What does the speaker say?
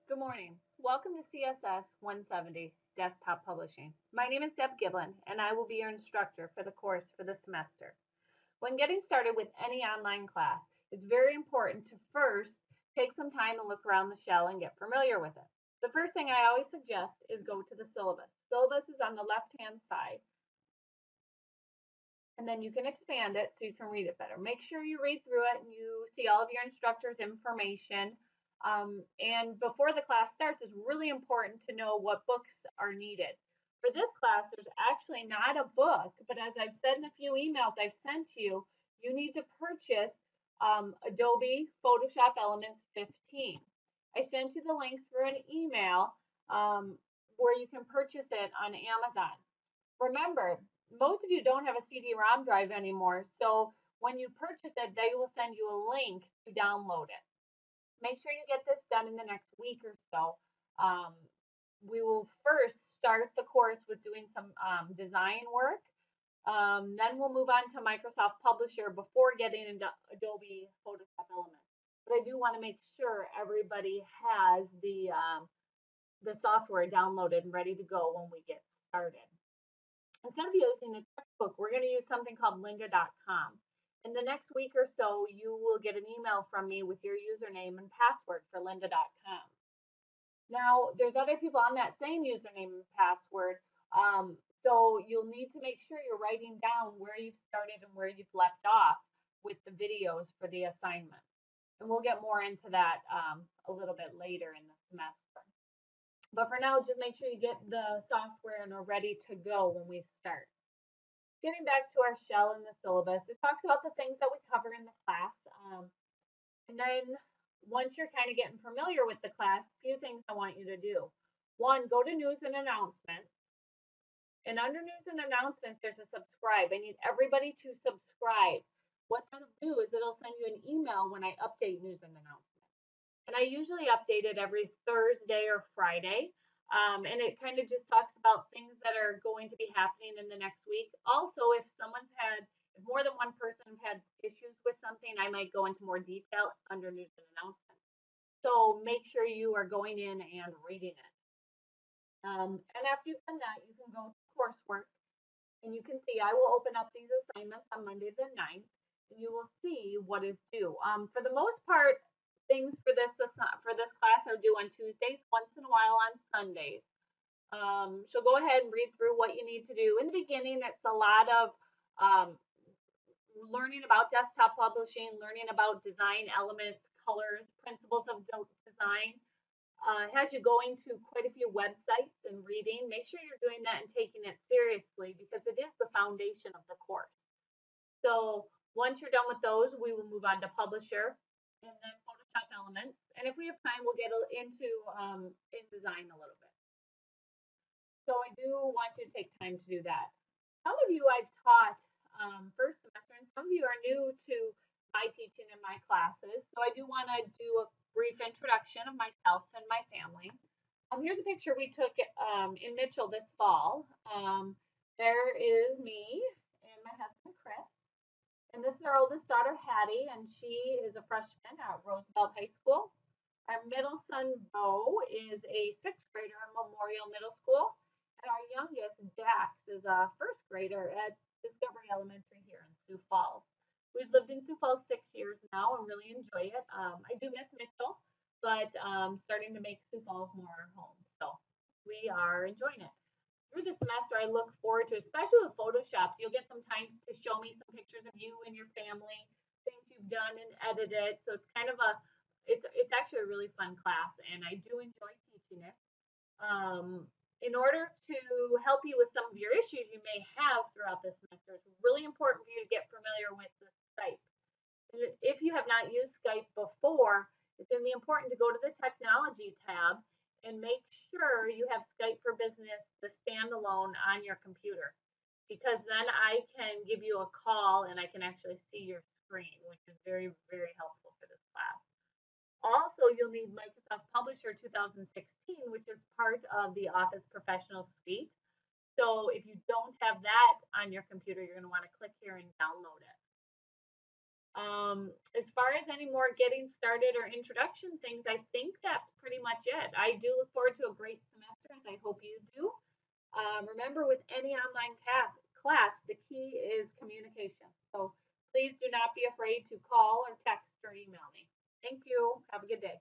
Good morning. Welcome to CSS 170 Desktop Publishing. My name is Deb Giblin, and I will be your instructor for the course for the semester. When getting started with any online class, it's very important to first take some time and look around the shell and get familiar with it. The first thing I always suggest is go to the syllabus. Syllabus is on the left-hand side, and then you can expand it so you can read it better. Make sure you read through it and you see all of your instructor's information. And before the class starts, it's really important to know what books are needed. For this class, there's actually not a book, but as I've said in a few emails I've sent to you, you need to purchase Adobe Photoshop Elements 15. I sent you the link through an email where you can purchase it on Amazon. Remember, most of you don't have a CD-ROM drive anymore, so when you purchase it, they will send you a link to download it. Make sure you get this done in the next week or so. We will first start the course with doing some design work. Then we'll move on to Microsoft Publisher before getting into Adobe Photoshop Elements. But I do want to make sure everybody has the software downloaded and ready to go when we get started. Instead of using a textbook, we're going to use something called lynda.com. In the next week or so, you will get an email from me with your username and password for lynda.com. Now, there's other people on that same username and password, so you'll need to make sure you're writing down where you've started and where you've left off with the videos for the assignment. And we'll get more into that a little bit later in the semester. But for now, just make sure you get the software and are ready to go when we start. Getting back to our shell in the syllabus, it talks about the things that we cover in the class. And then once you're kind of getting familiar with the class, a few things I want you to do. One, go to news and announcements. And under news and announcements, there's a subscribe. I need everybody to subscribe. What that'll do is it'll send you an email when I update news and announcements. And I usually update it every Thursday or Friday. And it kind of just talks about things that are going to be happening in the next week. Also, if more than one person had issues with something, I might go into more detail under news and announcements. So make sure you are going in and reading it. And after you've done that, you can go to coursework. And you can see I will open up these assignments on Monday the 9th. And you will see what is due. For the most part, things for this class are due on Tuesdays, once in a while on Sundays. So go ahead and read through what you need to do. In the beginning, it's a lot of learning about desktop publishing, learning about design elements, colors, principles of design. Has you going to quite a few websites and reading. Make sure you're doing that and taking it seriously because it is the foundation of the course. So once you're done with those, we will move on to Publisher and then Photoshop Elements. And if we have time, we'll get into InDesign a little bit. So I do want you to take time to do that. Some of you I've taught first semester, and some of you are new to my teaching in my classes. So I do want to do a brief introduction of myself and my family. Here's a picture we took in Mitchell this fall. There is me and my husband, Chris. And this is our oldest daughter, Hattie, and she is a freshman at Roosevelt High School. Our middle son, Bo, is a sixth grader at Memorial Middle School. And our youngest, Dax, is a first grader at Discovery Elementary here in Sioux Falls. We've lived in Sioux Falls 6 years now and really enjoy it. I do miss Mitchell, but starting to make Sioux Falls more home. So we are enjoying it. Through the semester, I look forward to, especially with Photoshops, you'll get some time to show me some pictures of you and your family, things you've done and edited. So it's kind of it's actually a really fun class, and I do enjoy teaching it. In order to help you with some of your issues you may have throughout this semester, it's really important for you to get familiar with the Skype. If you have not used Skype before, it's going to be important to go to the Technology tab and make sure you have Skype for Business, the standalone, on your computer, because then I can give you a call and I can actually see your screen, which is very, very helpful for this class. Also, you'll need Microsoft Publisher 2016, which is part of the Office Professional Suite. So if you don't have that on your computer, you're going to want to click here and download it. As far as any more getting started or introduction things, I think that's pretty much it. I do look forward to a great semester, as I hope you do. Remember, with any online class, the key is communication. So please do not be afraid to call or text or email me. Thank you. Have a good day.